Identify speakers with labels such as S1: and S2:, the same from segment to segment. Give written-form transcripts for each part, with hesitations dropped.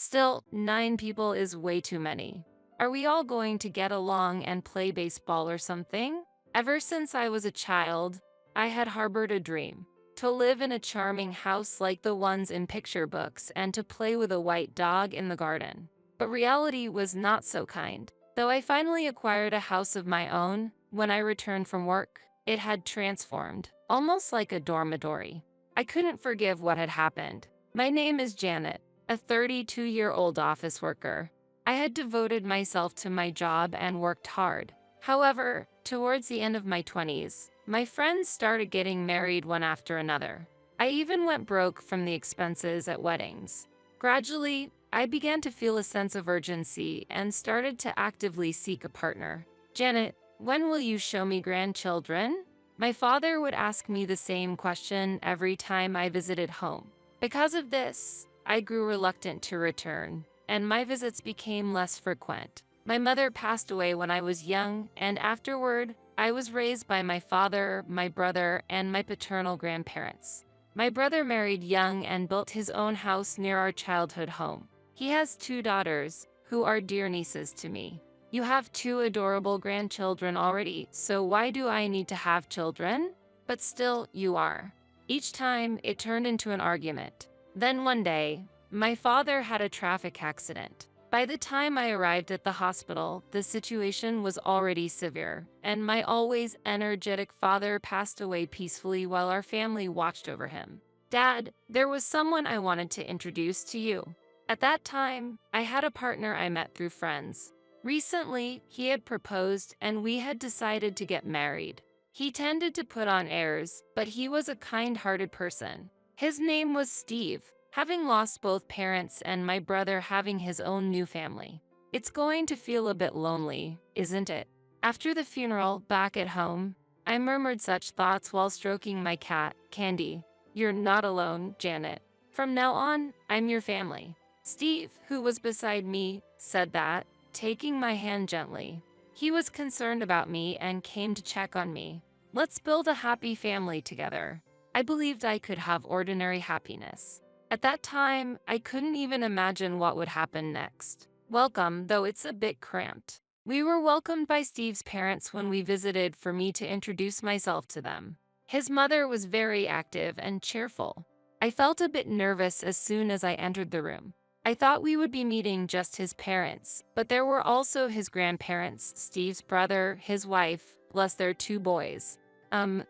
S1: Still, 9 people is way too many. Are we all going to get along and play baseball or something? Ever since I was a child, I had harbored a dream to live in a charming house like the ones in picture books and to play with a white dog in the garden. But reality was not so kind. Though I finally acquired a house of my own, when I returned from work, it had transformed, almost like a dormitory. I couldn't forgive what had happened. My name is Janet, a 32-year-old office worker. I had devoted myself to my job and worked hard. However, towards the end of my 20s, my friends started getting married one after another. I even went broke from the expenses at weddings. Gradually, I began to feel a sense of urgency and started to actively seek a partner. Janet, when will you show me grandchildren? My father would ask me the same question every time I visited home. Because of this, I grew reluctant to return, and my visits became less frequent. My mother passed away when I was young, and afterward, I was raised by my father, my brother, and my paternal grandparents. My brother married young and built his own house near our childhood home. He has 2 daughters, who are dear nieces to me. You have 2 adorable grandchildren already, so why do I need to have children? But still, you are. Each time, it turned into an argument. Then one day, my father had a traffic accident. By the time I arrived at the hospital, the situation was already severe, and my always energetic father passed away peacefully while our family watched over him. Dad, there was someone I wanted to introduce to you. At that time, I had a partner I met through friends. Recently, he had proposed and we had decided to get married. He tended to put on airs, but he was a kind-hearted person. His name was Steve, having lost both parents and my brother having his own new family. It's going to feel a bit lonely, isn't it? After the funeral, back at home, I murmured such thoughts while stroking my cat, Candy. You're not alone, Janet. From now on, I'm your family. Steve, who was beside me, said that, taking my hand gently. He was concerned about me and came to check on me. Let's build a happy family together. I believed I could have ordinary happiness. At that time, I couldn't even imagine what would happen next. Welcome, though it's a bit cramped. We were welcomed by Steve's parents when we visited for me to introduce myself to them. His mother was very active and cheerful. I felt a bit nervous as soon as I entered the room. I thought we would be meeting just his parents, but there were also his grandparents, Steve's brother, his wife, plus their 2 boys.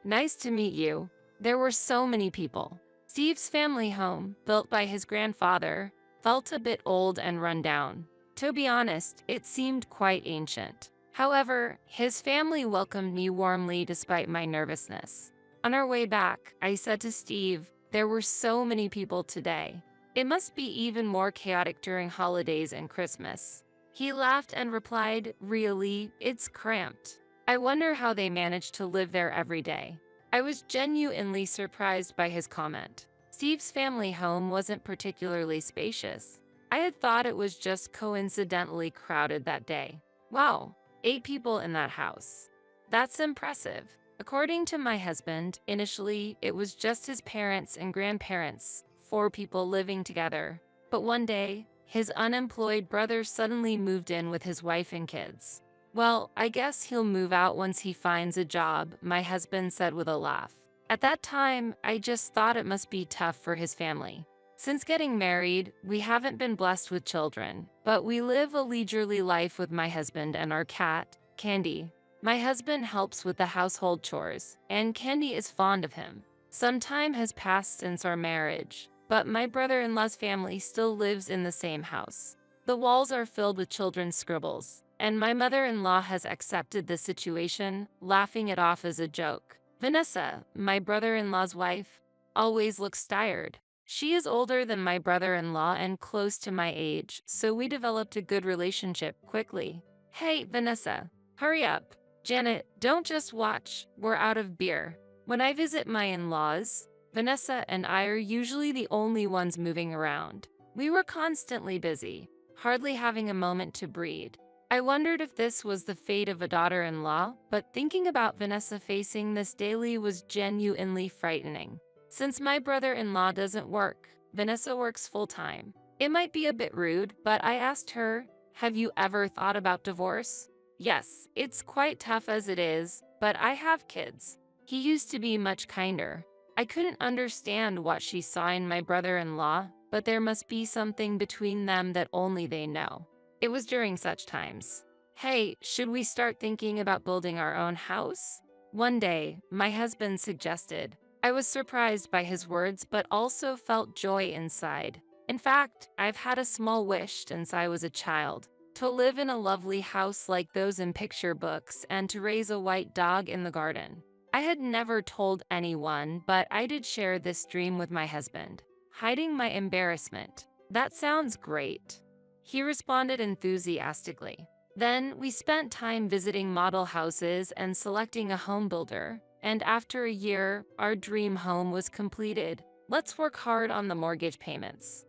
S1: Nice to meet you. There were so many people. Steve's family home, built by his grandfather, felt a bit old and run down. To be honest, it seemed quite ancient. However, his family welcomed me warmly despite my nervousness. On our way back, I said to Steve, there were so many people today. It must be even more chaotic during holidays and Christmas. He laughed and replied, really, it's cramped. I wonder how they manage to live there every day. I was genuinely surprised by his comment. Steve's family home wasn't particularly spacious. I had thought it was just coincidentally crowded that day. Wow, 8 people in that house. That's impressive. According to my husband, initially, it was just his parents and grandparents, 4 people living together. But one day, his unemployed brother suddenly moved in with his wife and kids. Well, I guess he'll move out once he finds a job, my husband said with a laugh. At that time, I just thought it must be tough for his family. Since getting married, we haven't been blessed with children, but we live a leisurely life with my husband and our cat, Candy. My husband helps with the household chores, and Candy is fond of him. Some time has passed since our marriage, but my brother-in-law's family still lives in the same house. The walls are filled with children's scribbles, and my mother-in-law has accepted the situation, laughing it off as a joke. Vanessa, my brother-in-law's wife, always looks tired. She is older than my brother-in-law and close to my age, so we developed a good relationship quickly. Hey, Vanessa, hurry up. Janet, don't just watch, we're out of beer. When I visit my in-laws, Vanessa and I are usually the only ones moving around. We were constantly busy, hardly having a moment to breathe. I wondered if this was the fate of a daughter-in-law, but thinking about Vanessa facing this daily was genuinely frightening. Since my brother-in-law doesn't work, Vanessa works full-time. It might be a bit rude, but I asked her, have you ever thought about divorce? Yes, it's quite tough as it is, but I have kids. He used to be much kinder. I couldn't understand what she saw in my brother-in-law, but there must be something between them that only they know. It was during such times. Hey, should we start thinking about building our own house? One day, my husband suggested. I was surprised by his words, but also felt joy inside. In fact, I've had a small wish since I was a child. To live in a lovely house like those in picture books and to raise a white dog in the garden. I had never told anyone, but I did share this dream with my husband, hiding my embarrassment. That sounds great. He responded enthusiastically. Then we spent time visiting model houses and selecting a home builder. And after a year, our dream home was completed. Let's work hard on the mortgage payments.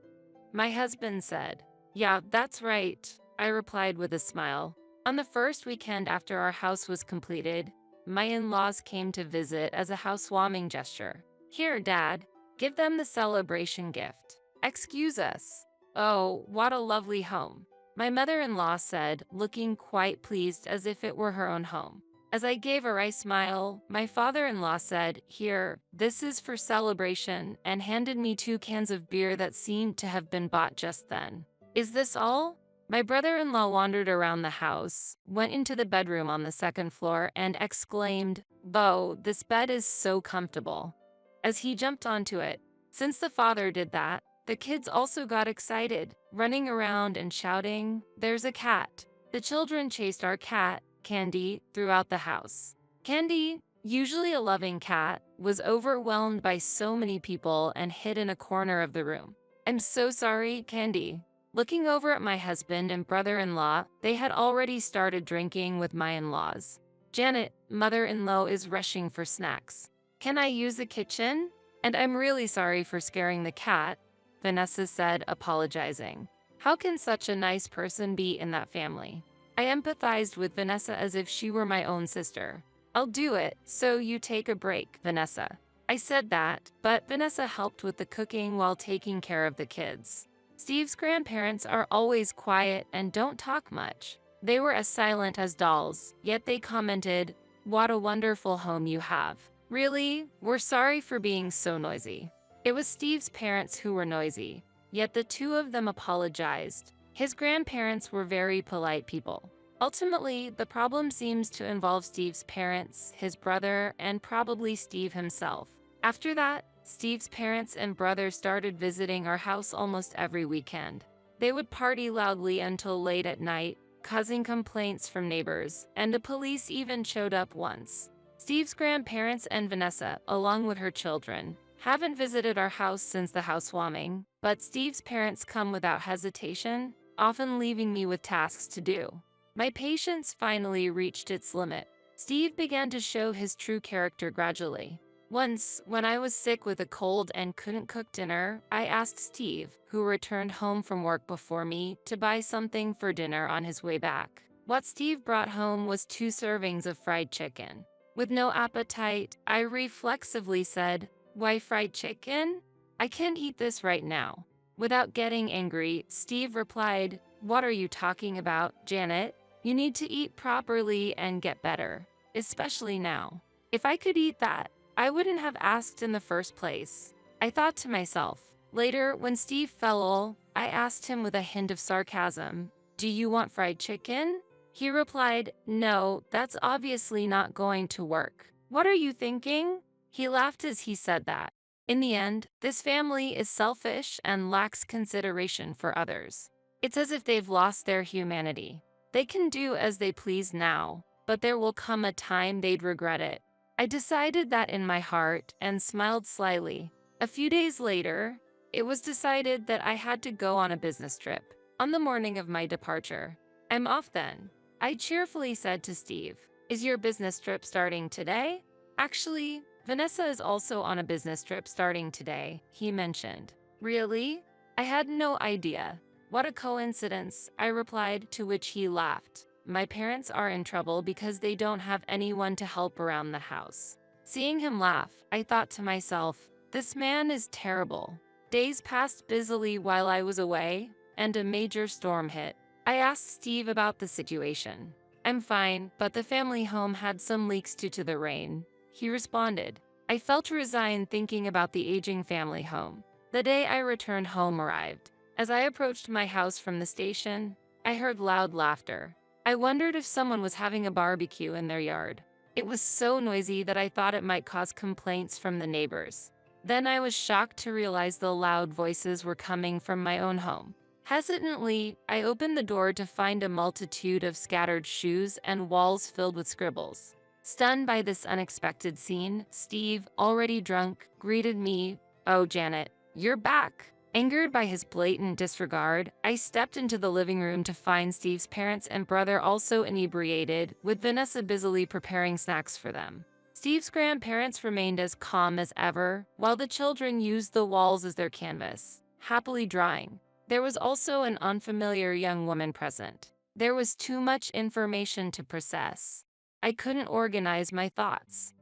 S1: My husband said, yeah, that's right, I replied with a smile. On the first weekend after our house was completed, my in-laws came to visit as a housewarming gesture. Here, Dad, give them the celebration gift. Excuse us. Oh, what a lovely home. My mother-in-law said, looking quite pleased as if it were her own home. As I gave a wry smile, my father-in-law said, here, this is for celebration, and handed me 2 cans of beer that seemed to have been bought just then. Is this all? My brother-in-law wandered around the house, went into the bedroom on the second floor, and exclaimed, Bo, this bed is so comfortable. As he jumped onto it. Since the father did that, the kids also got excited, running around and shouting, there's a cat. The children chased our cat, Candy, throughout the house. Candy, usually a loving cat, was overwhelmed by so many people and hid in a corner of the room. I'm so sorry, Candy. Looking over at my husband and brother-in-law, they had already started drinking with my in-laws. Janet, mother-in-law, is rushing for snacks. Can I use the kitchen? And I'm really sorry for scaring the cat, Vanessa said, apologizing. How can such a nice person be in that family? I empathized with Vanessa as if she were my own sister. I'll do it, so you take a break, Vanessa. I said that, but Vanessa helped with the cooking while taking care of the kids. Steve's grandparents are always quiet and don't talk much. They were as silent as dolls, yet they commented, what a wonderful home you have. Really? We're sorry for being so noisy. It was Steve's parents who were noisy, yet the two of them apologized. His grandparents were very polite people. Ultimately, the problem seems to involve Steve's parents, his brother, and probably Steve himself. After that, Steve's parents and brother started visiting our house almost every weekend. They would party loudly until late at night, causing complaints from neighbors, and the police even showed up once. Steve's grandparents and Vanessa, along with her children, haven't visited our house since the housewarming, but Steve's parents come without hesitation, often leaving me with tasks to do. My patience finally reached its limit. Steve began to show his true character gradually. Once, when I was sick with a cold and couldn't cook dinner, I asked Steve, who returned home from work before me, to buy something for dinner on his way back. What Steve brought home was 2 servings of fried chicken. With no appetite, I reflexively said, why fried chicken? I can't eat this right now. Without getting angry, Steve replied, what are you talking about, Janet? You need to eat properly and get better, especially now. If I could eat that, I wouldn't have asked in the first place. I thought to myself. Later, when Steve fell ill, I asked him with a hint of sarcasm, do you want fried chicken? He replied, no, that's obviously not going to work. What are you thinking? He laughed as he said that. In the end, this family is selfish and lacks consideration for others. It's as if they've lost their humanity. They can do as they please now, but there will come a time they'd regret it. I decided that in my heart and smiled slyly. A few days later, it was decided that I had to go on a business trip. On the morning of my departure, I'm off then. I cheerfully said to Steve, is your business trip starting today? Actually, Vanessa is also on a business trip starting today, he mentioned. Really? I had no idea. What a coincidence, I replied, to which he laughed. My parents are in trouble because they don't have anyone to help around the house. Seeing him laugh, I thought to myself, this man is terrible. Days passed busily while I was away, and a major storm hit. I asked Steve about the situation. I'm fine, but the family home had some leaks due to the rain. He responded. I felt resigned thinking about the aging family home. The day I returned home arrived. As I approached my house from the station, I heard loud laughter. I wondered if someone was having a barbecue in their yard. It was so noisy that I thought it might cause complaints from the neighbors. Then I was shocked to realize the loud voices were coming from my own home. Hesitantly, I opened the door to find a multitude of scattered shoes and walls filled with scribbles. Stunned by this unexpected scene, Steve, already drunk, greeted me. Oh, Janet, you're back. Angered by his blatant disregard, I stepped into the living room to find Steve's parents and brother also inebriated, with Vanessa busily preparing snacks for them. Steve's grandparents remained as calm as ever, while the children used the walls as their canvas, happily drawing. There was also an unfamiliar young woman present. There was too much information to process. I couldn't organize my thoughts.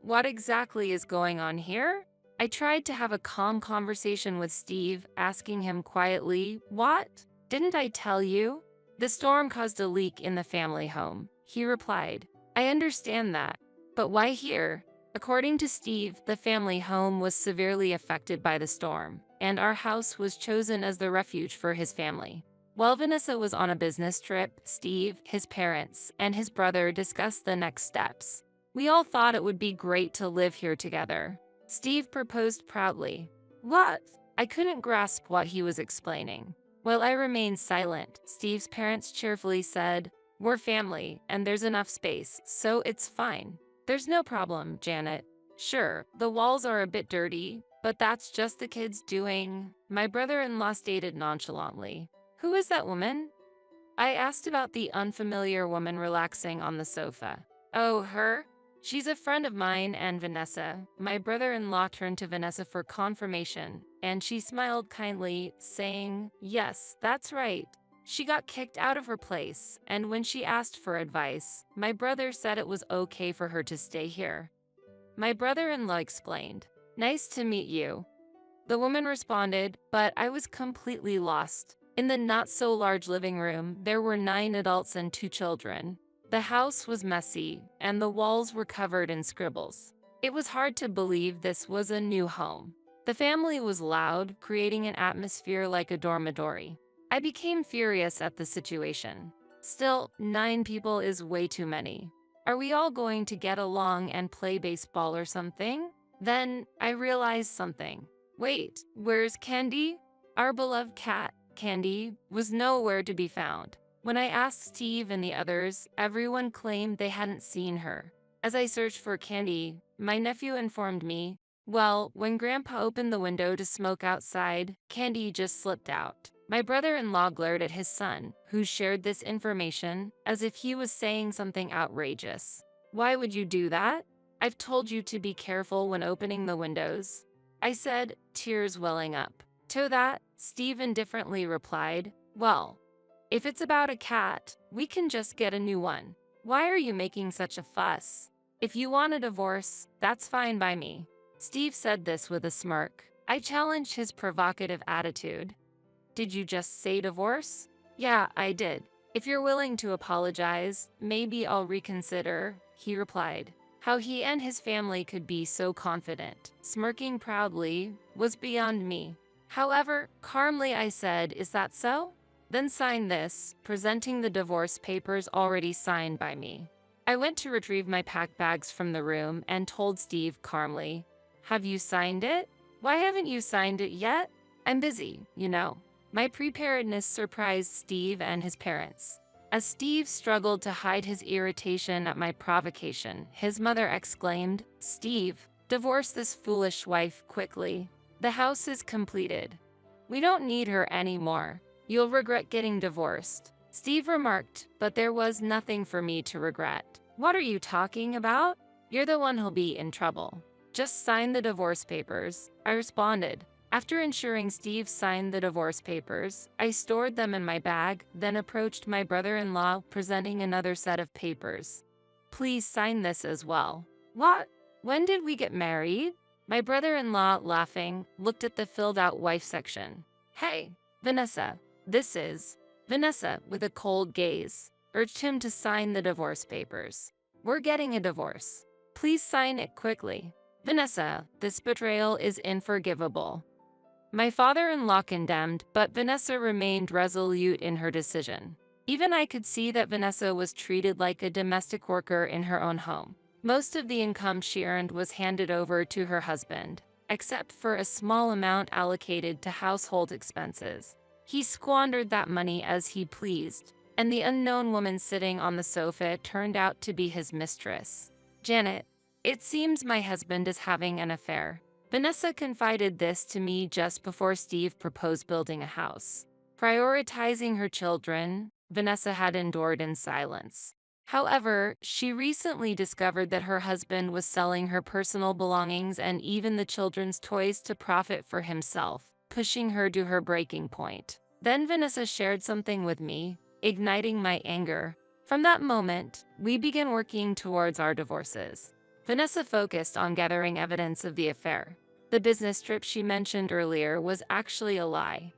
S1: What exactly is going on here? I tried to have a calm conversation with Steve, asking him quietly, What? Didn't I tell you? The storm caused a leak in the family home. He replied, I understand that, but why here? According to Steve, the family home was severely affected by the storm, and our house was chosen as the refuge for his family. While Vanessa was on a business trip, Steve, his parents, and his brother discussed the next steps. We all thought it would be great to live here together. Steve proposed proudly. What? I couldn't grasp what he was explaining. While I remained silent, Steve's parents cheerfully said, We're family, and there's enough space, so it's fine. There's no problem, Janet. Sure, the walls are a bit dirty, but that's just the kids doing. My brother-in-law stated nonchalantly. Who is that woman? I asked about the unfamiliar woman relaxing on the sofa. Oh, her? She's a friend of mine and Vanessa. My brother-in-law turned to Vanessa for confirmation, and she smiled kindly, saying, Yes, that's right. She got kicked out of her place, and when she asked for advice, my brother said it was okay for her to stay here. My brother-in-law explained, Nice to meet you. The woman responded, but I was completely lost. In the not-so-large living room, there were 9 adults and 2 children. The house was messy, and the walls were covered in scribbles. It was hard to believe this was a new home. The family was loud, creating an atmosphere like a dormitory. I became furious at the situation. Still, 9 people is way too many. Are we all going to get along and play baseball or something? Then, I realized something. Wait, where's Candy? Our beloved cat, Candy, was nowhere to be found. When I asked Steve and the others, everyone claimed they hadn't seen her. As I searched for Candy, my nephew informed me, well, when Grandpa opened the window to smoke outside, Candy just slipped out. My brother-in-law glared at his son, who shared this information, as if he was saying something outrageous. Why would you do that? I've told you to be careful when opening the windows. I said, tears welling up. To that, Steve indifferently replied, Well, if it's about a cat, we can just get a new one. Why are you making such a fuss? If you want a divorce, that's fine by me. Steve said this with a smirk. I challenged his provocative attitude. Did you just say divorce? Yeah, I did. If you're willing to apologize, maybe I'll reconsider, he replied. How he and his family could be so confident, smirking proudly, was beyond me. However, calmly I said, Is that so? Then sign this, presenting the divorce papers already signed by me. I went to retrieve my packed bags from the room and told Steve calmly, Have you signed it? Why haven't you signed it yet? I'm busy, you know. My preparedness surprised Steve and his parents. As Steve struggled to hide his irritation at my provocation, his mother exclaimed, Steve, divorce this foolish wife quickly. The house is completed. We don't need her anymore. You'll regret getting divorced. Steve remarked, but there was nothing for me to regret. What are you talking about? You're the one who'll be in trouble. Just sign the divorce papers, I responded. After ensuring Steve signed the divorce papers, I stored them in my bag, then approached my brother-in-law, presenting another set of papers. Please sign this as well. What? When did we get married? My brother-in-law, laughing, looked at the filled-out wife section. Hey, Vanessa, this is Vanessa, with a cold gaze, urged him to sign the divorce papers. We're getting a divorce. Please sign it quickly. Vanessa, this betrayal is unforgivable. My father-in-law condemned, but Vanessa remained resolute in her decision. Even I could see that Vanessa was treated like a domestic worker in her own home. Most of the income she earned was handed over to her husband, except for a small amount allocated to household expenses. He squandered that money as he pleased, and the unknown woman sitting on the sofa turned out to be his mistress. Janet, it seems my husband is having an affair. Vanessa confided this to me just before Steve proposed building a house. Prioritizing her children, Vanessa had endured in silence. However, she recently discovered that her husband was selling her personal belongings and even the children's toys to profit for himself, pushing her to her breaking point. Then Vanessa shared something with me, igniting my anger. From that moment, we began working towards our divorces. Vanessa focused on gathering evidence of the affair. The business trip she mentioned earlier was actually a lie.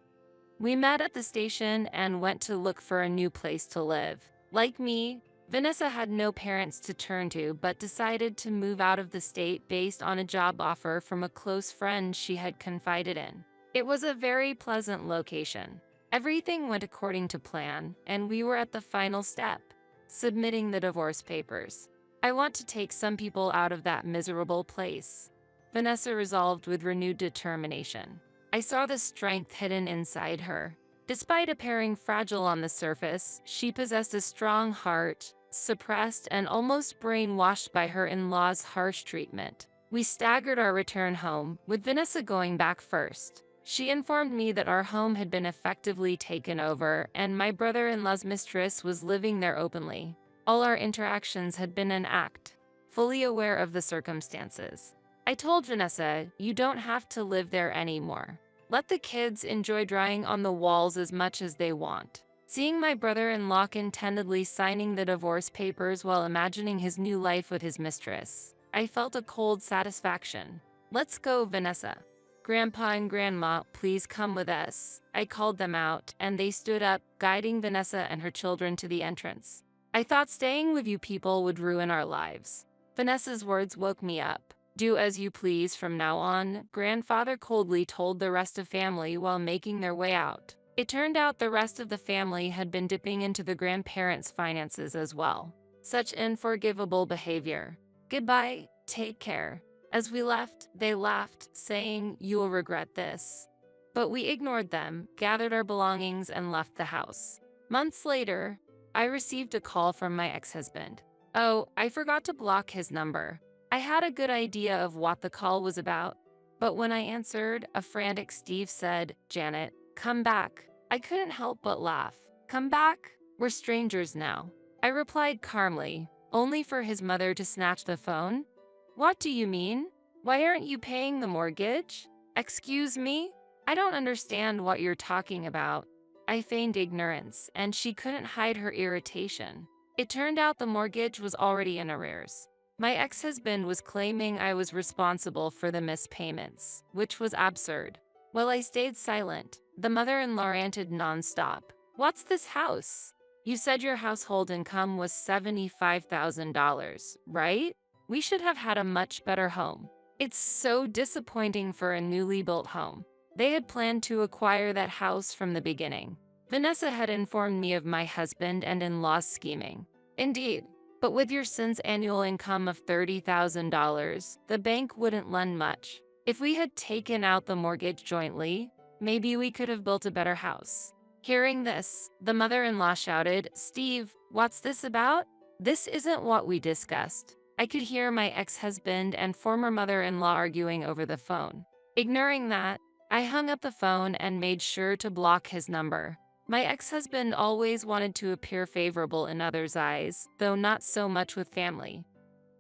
S1: We met at the station and went to look for a new place to live. Like me, Vanessa had no parents to turn to but decided to move out of the state based on a job offer from a close friend she had confided in. It was a very pleasant location. Everything went according to plan, and we were at the final step, submitting the divorce papers. I want to take some people out of that miserable place, Vanessa resolved with renewed determination. I saw the strength hidden inside her. Despite appearing fragile on the surface, she possessed a strong heart, suppressed and almost brainwashed by her in-laws' harsh treatment. We staggered our return home, with Vanessa going back first. She informed me that our home had been effectively taken over and my brother-in-law's mistress was living there openly. All our interactions had been an act, fully aware of the circumstances. I told Vanessa, you don't have to live there anymore. Let the kids enjoy drawing on the walls as much as they want. Seeing my brother-in-law contentedly signing the divorce papers while imagining his new life with his mistress, I felt a cold satisfaction. Let's go, Vanessa. Grandpa and Grandma, please come with us. I called them out, and they stood up, guiding Vanessa and her children to the entrance. I thought staying with you people would ruin our lives. Vanessa's words woke me up. Do as you please from now on, Grandfather coldly told the rest of family while making their way out. It turned out the rest of the family had been dipping into the grandparents' finances as well. Such unforgivable behavior. Goodbye, take care. As we left, they laughed, saying, you will regret this. But we ignored them, gathered our belongings, and left the house. Months later, I received a call from my ex-husband. Oh, I forgot to block his number. I had a good idea of what the call was about, but when I answered, a frantic Steve said, Janet, come back. I couldn't help but laugh. Come back? We're strangers now. I replied calmly, only for his mother to snatch the phone. What do you mean? Why aren't you paying the mortgage? Excuse me? I don't understand what you're talking about. I feigned ignorance, and she couldn't hide her irritation. It turned out the mortgage was already in arrears. My ex-husband was claiming I was responsible for the missed payments, which was absurd. While I stayed silent, the mother-in-law ranted nonstop. What's this house? You said your household income was $75,000, right? We should have had a much better home. It's so disappointing for a newly built home. They had planned to acquire that house from the beginning. Vanessa had informed me of my husband and in-law's scheming. Indeed. But with your son's annual income of $30,000, the bank wouldn't lend much. If we had taken out the mortgage jointly, maybe we could have built a better house. Hearing this, the mother-in-law shouted, Steve, what's this about? This isn't what we discussed. I could hear my ex-husband and former mother-in-law arguing over the phone. Ignoring that, I hung up the phone and made sure to block his number. My ex-husband always wanted to appear favorable in others' eyes, though not so much with family.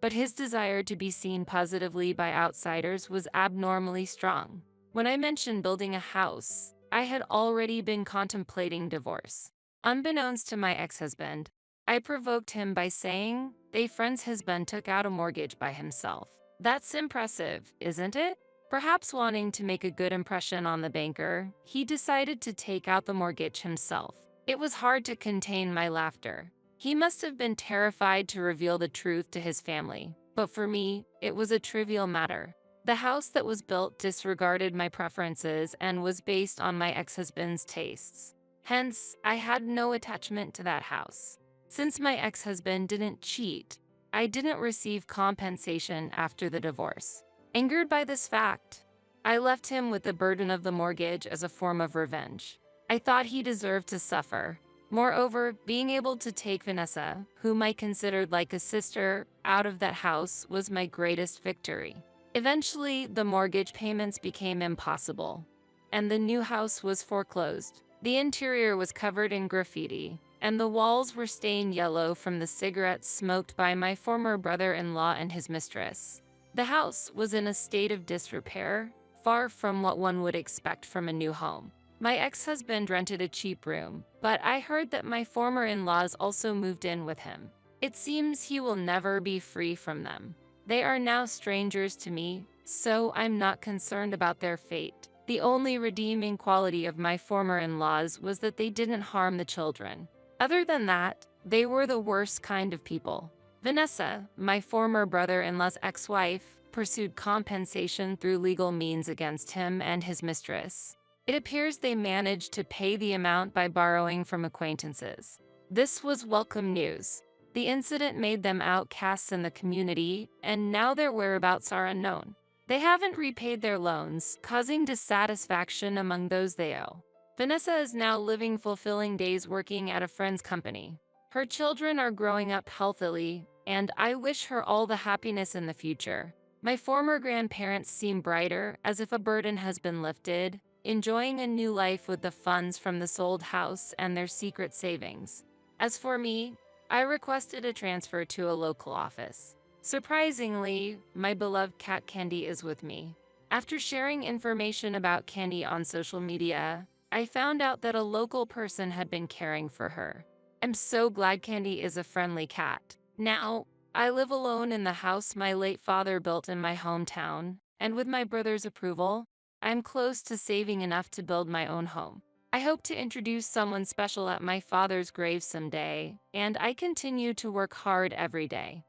S1: But his desire to be seen positively by outsiders was abnormally strong. When I mentioned building a house, I had already been contemplating divorce. Unbeknownst to my ex-husband, I provoked him by saying, "A friend's husband took out a mortgage by himself. That's impressive, isn't it? Perhaps wanting to make a good impression on the banker, he decided to take out the mortgage himself. It was hard to contain my laughter. He must have been terrified to reveal the truth to his family, but for me, it was a trivial matter. The house that was built disregarded my preferences and was based on my ex-husband's tastes. Hence, I had no attachment to that house. Since my ex-husband didn't cheat, I didn't receive compensation after the divorce. Angered by this fact, I left him with the burden of the mortgage as a form of revenge. I thought he deserved to suffer. Moreover, being able to take Vanessa, whom I considered like a sister, out of that house was my greatest victory. Eventually, the mortgage payments became impossible, and the new house was foreclosed. The interior was covered in graffiti, and the walls were stained yellow from the cigarettes smoked by my former brother-in-law and his mistress. The house was in a state of disrepair, far from what one would expect from a new home. My ex-husband rented a cheap room, but I heard that my former in-laws also moved in with him. It seems he will never be free from them. They are now strangers to me, so I'm not concerned about their fate. The only redeeming quality of my former in-laws was that they didn't harm the children. Other than that, they were the worst kind of people. Vanessa, my former brother-in-law's ex-wife, pursued compensation through legal means against him and his mistress. It appears they managed to pay the amount by borrowing from acquaintances. This was welcome news. The incident made them outcasts in the community, and now their whereabouts are unknown. They haven't repaid their loans, causing dissatisfaction among those they owe. Vanessa is now living fulfilling days working at a friend's company. Her children are growing up healthily, and I wish her all the happiness in the future. My former grandparents seem brighter, as if a burden has been lifted, enjoying a new life with the funds from the sold house and their secret savings. As for me, I requested a transfer to a local office. Surprisingly, my beloved cat Candy is with me. After sharing information about Candy on social media, I found out that a local person had been caring for her. I'm so glad Candy is a friendly cat. Now, I live alone in the house my late father built in my hometown, and with my brother's approval, I'm close to saving enough to build my own home. I hope to introduce someone special at my father's grave someday, and I continue to work hard every day.